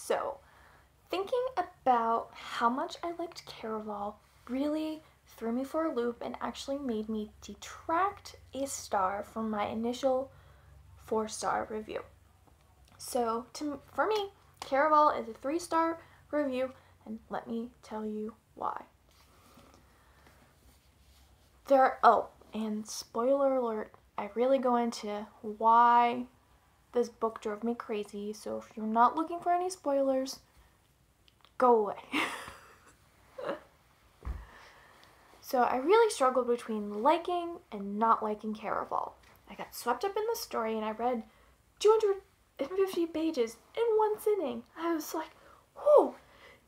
So, thinking about how much I liked Caraval really threw me for a loop and actually made me detract a star from my initial 4-star review. So, for me, Caraval is a 3-star review, and let me tell you why. And spoiler alert, I really go into why this book drove me crazy, so if you're not looking for any spoilers, go away. So I really struggled between liking and not liking Caraval. I got swept up in the story and I read 250 pages in one sitting. I was like, whoo,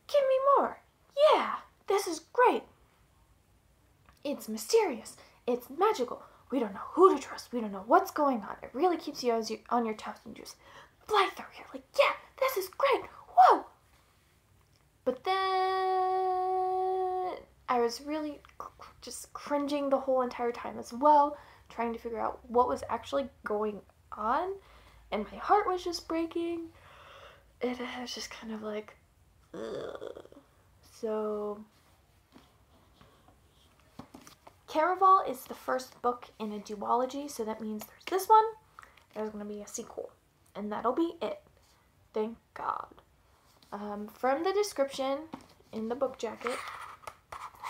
give me more. Yeah, this is great. It's mysterious. It's magical. We don't know who to trust. We don't know what's going on. It really keeps you on your toes and just fly through here. Like, yeah, this is great. Whoa. But then I was really just cringing the whole entire time as well, trying to figure out what was actually going on. And my heart was just breaking. It was just kind of like, ugh. So Caraval is the first book in a duology, so that means there's this one, there's going to be a sequel, and that'll be it. Thank God. From the description in the book jacket,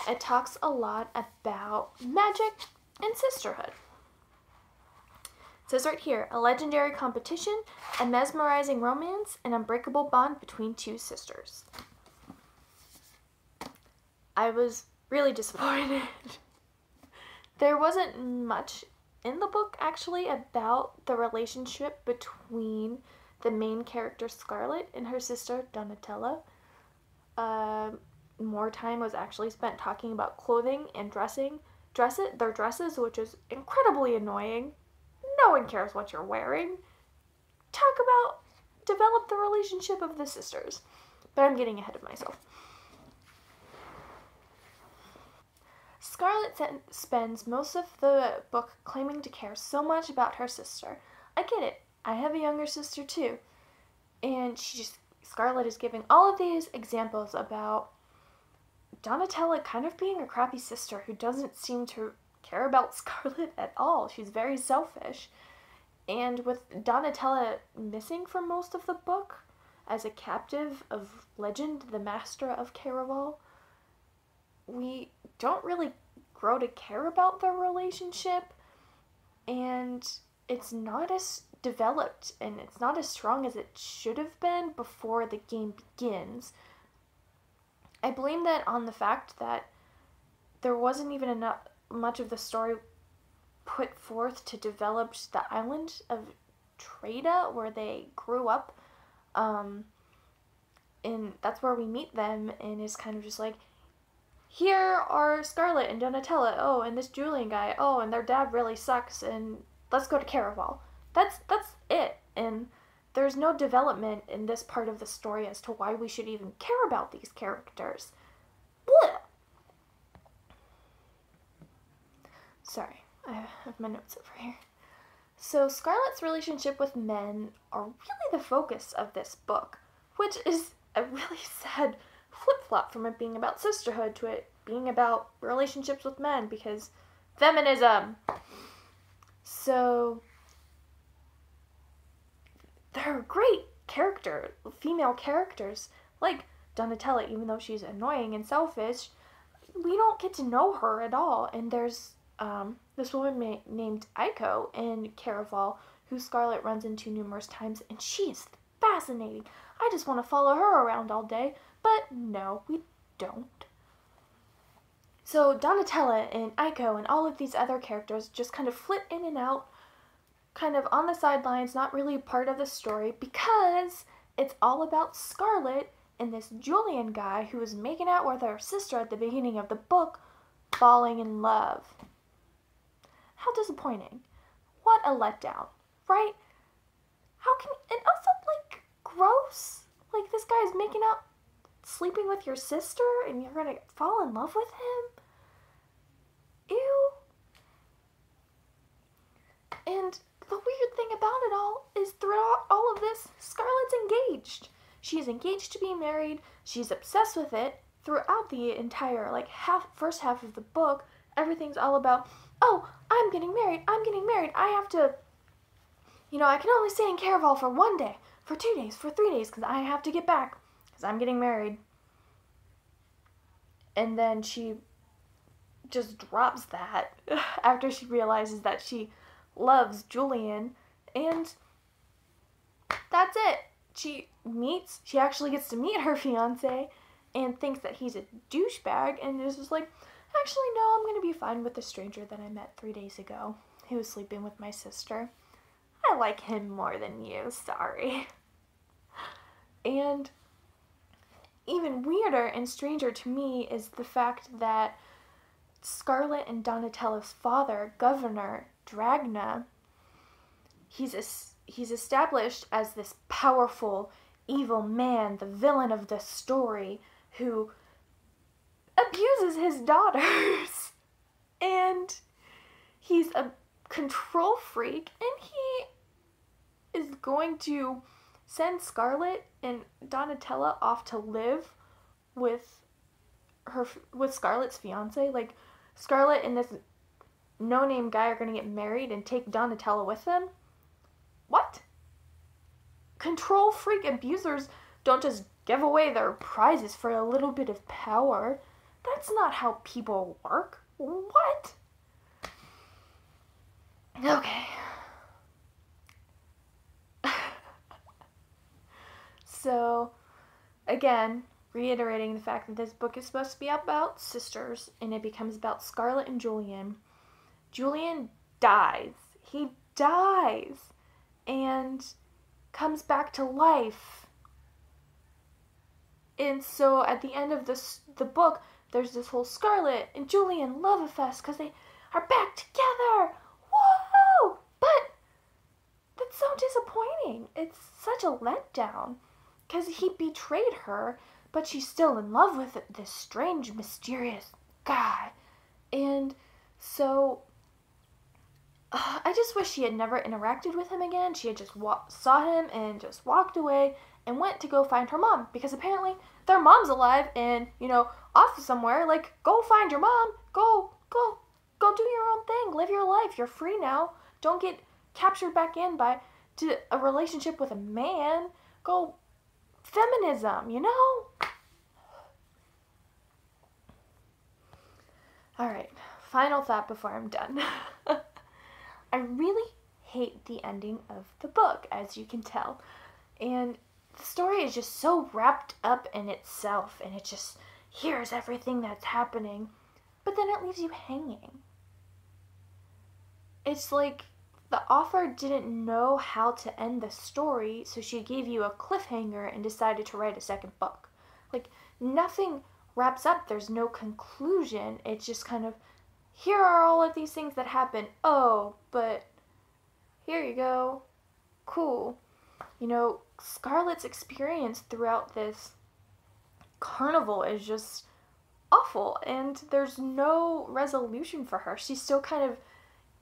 it talks a lot about magic and sisterhood. It says right here, a legendary competition, a mesmerizing romance, an unbreakable bond between two sisters. I was really disappointed. There wasn't much in the book, actually, about the relationship between the main character, Scarlet, and her sister, Donatella. More time was actually spent talking about clothing and their dresses, which is incredibly annoying. No one cares what you're wearing. Develop the relationship of the sisters. But I'm getting ahead of myself. Scarlet spends most of the book claiming to care so much about her sister. I get it. I have a younger sister too. And Scarlet is giving all of these examples about Donatella kind of being a crappy sister who doesn't seem to care about Scarlet at all. She's very selfish. And with Donatella missing for most of the book as a captive of Legend, the master of Caraval, we don't really grow to care about their relationship, and it's not as developed and it's not as strong as it should have been before the game begins. I blame that on the fact that there wasn't even much of the story put forth to develop the island of Trada, where they grew up, and that's where we meet them, and it's kind of just like, here are Scarlet and Donatella, oh, and this Julian guy, oh, and their dad really sucks, and let's go to Caraval. That's it, and there's no development in this part of the story as to why we should even care about these characters. Blech. Sorry, I have my notes over here. So Scarlet's relationship with men are really the focus of this book, which is a really sad flip-flop from it being about sisterhood to it being about relationships with men, because feminism. So there are great female characters, like Donatella, even though she's annoying and selfish, we don't get to know her at all. And there's this woman named Aiko in Caraval, who Scarlet runs into numerous times, and she is fascinating. I just want to follow her around all day, but no, we don't. So Donatella and Aiko and all of these other characters just kind of flit in and out, kind of on the sidelines, not really part of the story, because it's all about Scarlet and this Julian guy who was making out with her sister at the beginning of the book, falling in love. How disappointing. What a letdown, right? And also, like, gross. Like, this guy's making out, sleeping with your sister, and you're gonna fall in love with him? Ew. And the weird thing about it all is throughout all of this, Scarlet's engaged. She's engaged to be married. She's obsessed with it. Throughout the entire, like, first half of the book, everything's all about, oh, I'm getting married. I have to, I can only stay in Caraval for 1 day, for 2 days, for 3 days, because I have to get back, because I'm getting married. And then she just drops that after she realizes that she loves Julian, and that's it. She actually gets to meet her fiance and thinks that he's a douchebag, and is just like, actually, no, I'm going to be fine with the stranger that I met 3 days ago who was sleeping with my sister. I like him more than you, sorry. And even weirder and stranger to me is the fact that Scarlet and Donatella's father, Governor Dragna, he's established as this powerful, evil man, the villain of the story, who abuses his daughters. And he's a control freak, and he is going to send Scarlet and Donatella off to live with Scarlet's fiance. Like, Scarlet and this no-name guy are going to get married and take Donatella with them? What? Control freak abusers don't just give away their prizes for a little bit of power. That's not how people work. What? Okay. So, again, reiterating the fact that this book is supposed to be about sisters, and it becomes about Scarlet and Julian. Julian dies. He dies. And comes back to life. And so at the end of the book, there's this whole Scarlet and Julian love fest because they are back together. Whoa! But that's so disappointing. It's such a letdown because he betrayed her, but she's still in love with this strange, mysterious guy. And so I just wish she had never interacted with him again. She had just saw him and just walked away and went to go find her mom, because apparently their mom's alive and, off somewhere. Like, go find your mom. Go do your own thing. Live your life. You're free now. Don't get captured back to a relationship with a man. Go feminism, All right, final thought before I'm done. I really hate the ending of the book, as you can tell. And the story is just so wrapped up in itself, and it just, here's everything that's happening. But then it leaves you hanging. It's like the author didn't know how to end the story, so she gave you a cliffhanger and decided to write a second book. Like, nothing wraps up. There's no conclusion. It's just kind of, here are all of these things that happen. Oh, but here you go. Cool. Scarlet's experience throughout this carnival is just awful, and there's no resolution for her. She's still kind of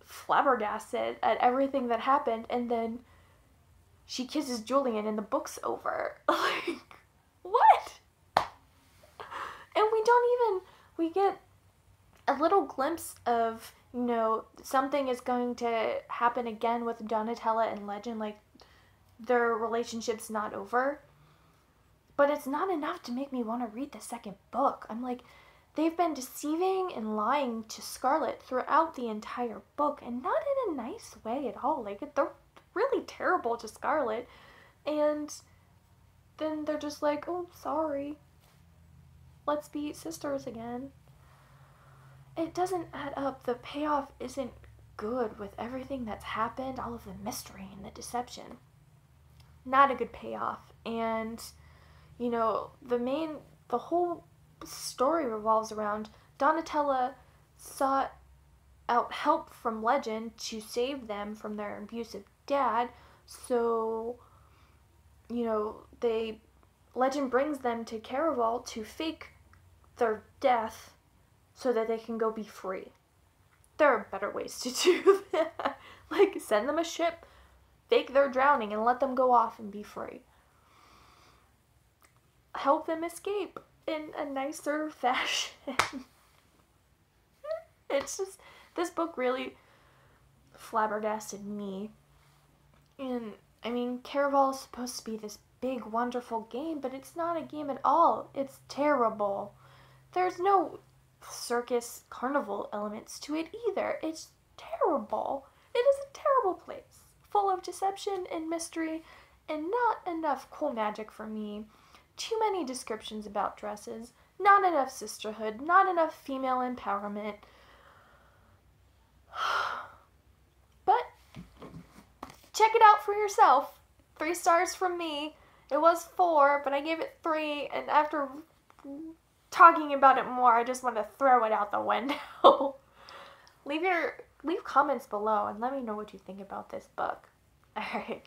flabbergasted at everything that happened, and then she kisses Julian and the book's over. Like, what? And we get a little glimpse of, something is going to happen again with Donatella and Legend, like, their relationship's not over. But it's not enough to make me want to read the second book. I'm like, they've been deceiving and lying to Scarlet throughout the entire book, and not in a nice way at all. Like, they're really terrible to Scarlet, and then they're just like, oh, sorry. Let's be sisters again. It doesn't add up. The payoff isn't good with everything that's happened, all of the mystery and the deception. Not a good payoff. And, the whole story revolves around Donatella sought out help from Legend to save them from their abusive dad. So, Legend brings them to Caraval to fake their death so that they can go be free. There are better ways to do that. Like, send them a ship, fake their drowning, and let them go off and be free. help them escape in a nicer fashion. It's just, this book really flabbergasted me. And, I mean, Caraval is supposed to be this big, wonderful game, but it's not a game at all. It's terrible. There's no circus carnival elements to it either. It's terrible. It is a terrible place, full of deception and mystery, and not enough cool magic for me. Too many descriptions about dresses, not enough sisterhood, not enough female empowerment. But check it out for yourself. 3 stars from me. It was 4, but I gave it 3, and after talking about it more, I just want to throw it out the window. Leave comments below and let me know what you think about this book. Alright.